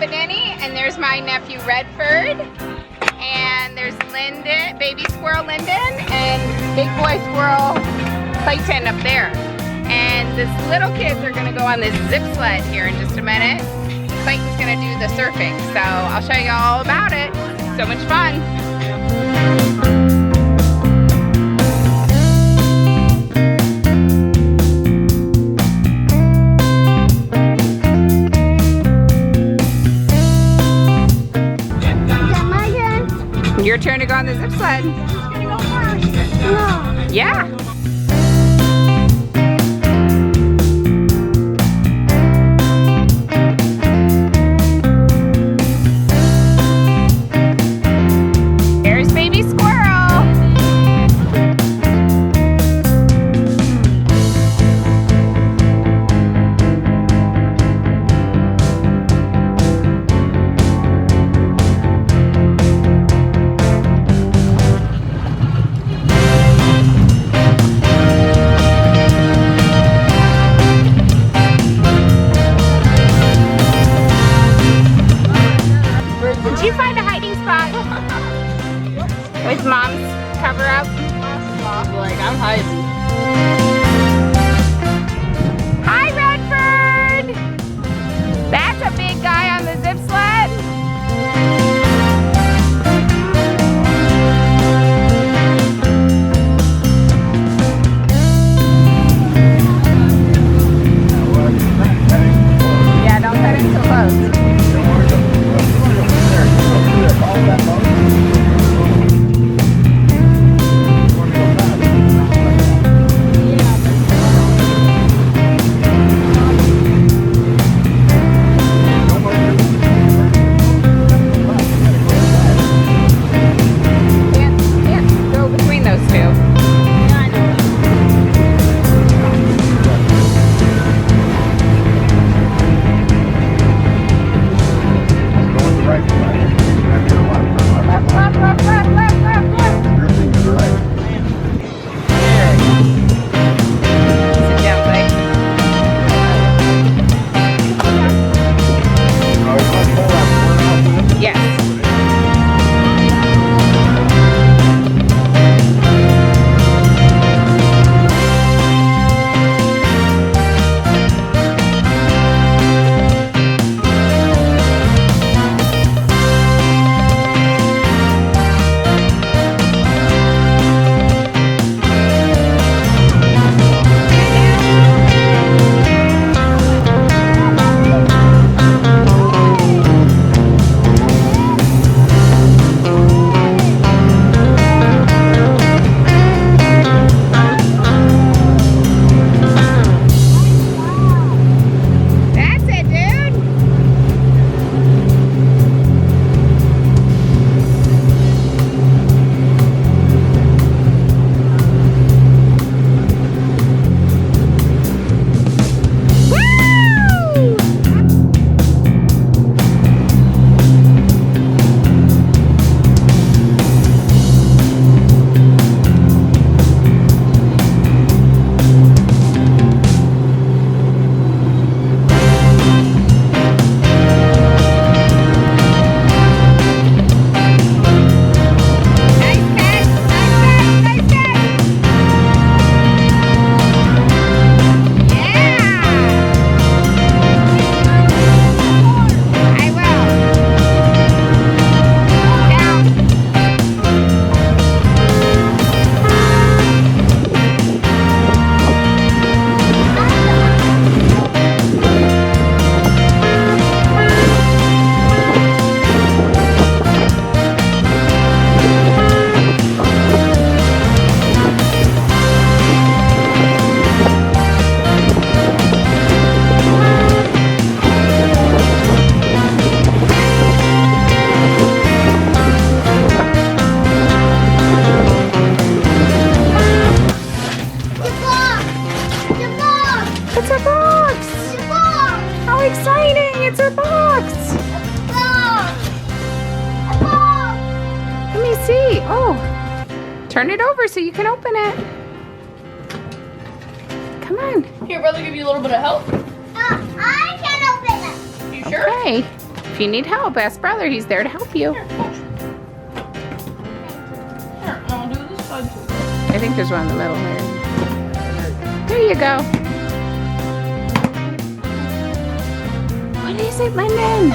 Benini, and there's my nephew Redford, and there's Lyndon, baby squirrel Lyndon, and big boy squirrel Clayton up there. And this little kids are gonna go on this zip sled here in just a minute. Clayton's gonna do the surfing, so I'll show you all about it. So much fun. Your turn to go on the zip sled. Who's gonna go first? No. Yeah. Here's baby squirrel. Did you find a hiding spot? With mom's cover up? Like, I'm hiding. Hi, Redford! That's a big guy on the zip sled. Yeah, don't cut him so close. Can't go between those two. Left, left, left, left, left, left, left. Sit down, Clay. Yes. That's it, dude. Woo! Nice catch, nice catch, nice catch. Yeah. I will. Down. It's a box. How exciting! It's a box. Let me see. Oh, turn it over so you can open it. Come on. Here, brother, give you a little bit of help. I can open it. You sure? Okay. If you need help, ask brother. He's there to help you. Here, I'll do this side too. I think there's one in the middle there. There you go. What is it, Lyndon?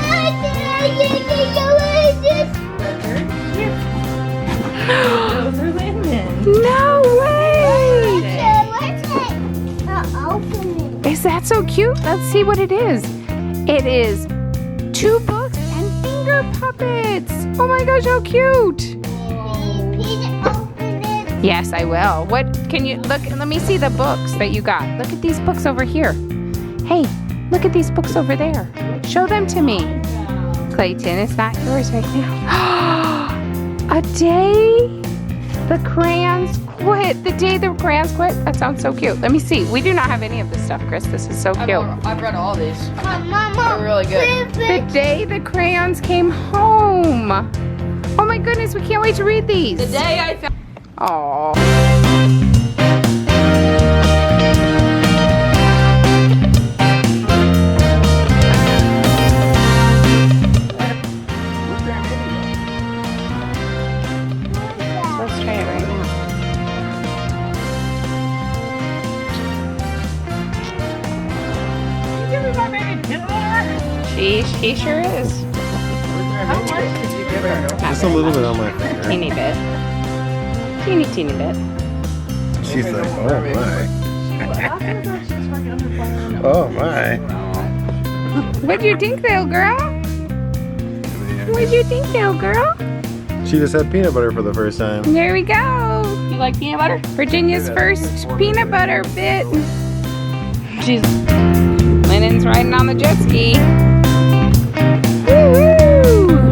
Those are Lyndon. No way! Is that so cute? Let's see what it is. It is 2 books and finger puppets. Oh my gosh, how cute! Yes, I will. What can you look? Let me see the books that you got. Look at these books over here. Hey, look at these books over there. Show them to me. Clayton, it's not yours right now. A day the crayons quit. The day the crayons quit. That sounds so cute. Let me see. We do not have any of this stuff, Chris. This is so cute. I've read all these. They're really good. The day the crayons came home. Oh my goodness, we can't wait to read these. The day I found. Aww. Let's try it right now. She sure is. How much did you give her? Just a little bit on my finger. Teeny bit. Teeny bit. She's like, oh my. Oh my. What'd you think, little girl? What'd you think, little girl? She just had peanut butter for the first time. There we go. You like peanut butter? Virginia's first peanut butter bit. She's Lyndon's riding on the jet ski. Woo-woo!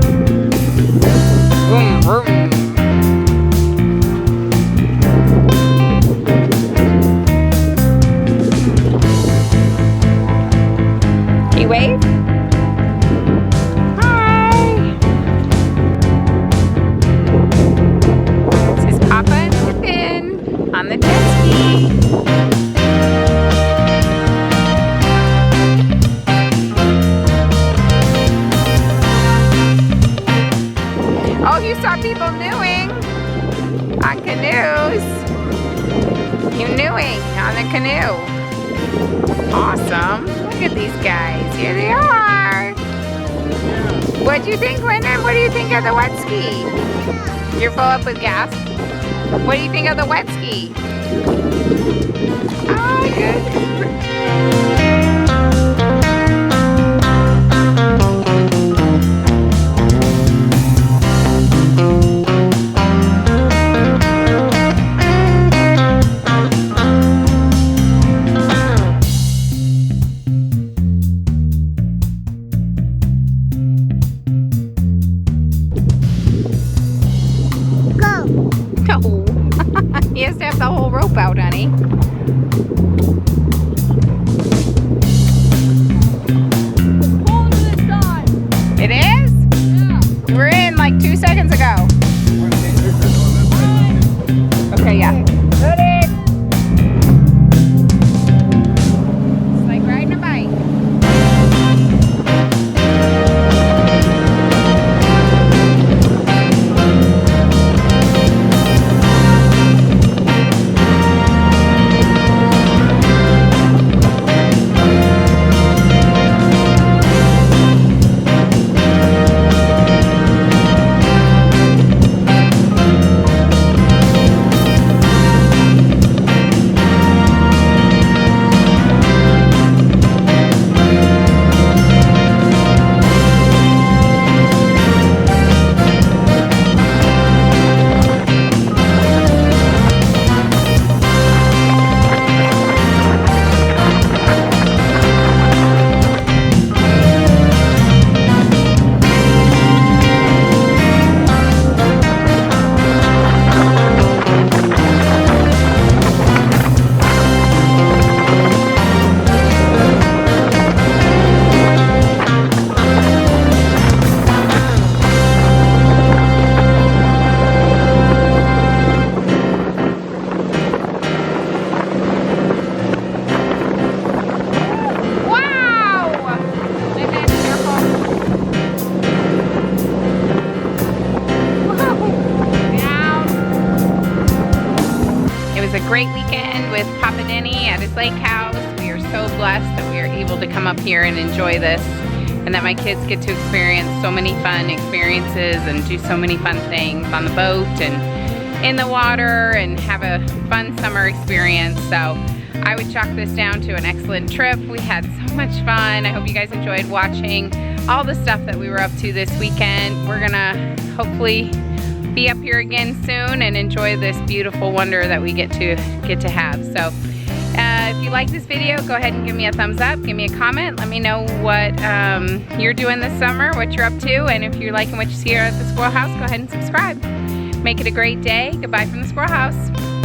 Vroom, vroom. Can you wave? Hi. This is Papa and Lyndon on the jet ski. Oh, you saw people canoeing on canoes. You canoeing on the canoe. Awesome. Look at these guys. Here they are. What do you think, Lyndon? What do you think of the wet ski? You're full up with gas? What do you think of the wet ski? Oh, good. No. He has to have the whole rope out, honey. It is? Yeah. We're in like 2 seconds ago. Okay, yeah. Ready? It's like riding a bike. great weekend with Papa Denny at his lake house. We are so blessed that we are able to come up here and enjoy this, and that my kids get to experience so many fun experiences and do so many fun things on the boat and in the water and have a fun summer experience. So I would chalk this down to an excellent trip. We had so much fun. I hope you guys enjoyed watching all the stuff that we were up to this weekend. We're gonna hopefully be up here again soon and enjoy this beautiful wonder that we get to have. So if you like this video, go ahead and give me a thumbs up, give me a comment, let me know what you're doing this summer, what you're up to, and if you're liking what you see here at the Squirrel House, go ahead and subscribe. Make it a great day. Goodbye from the Squirrel House.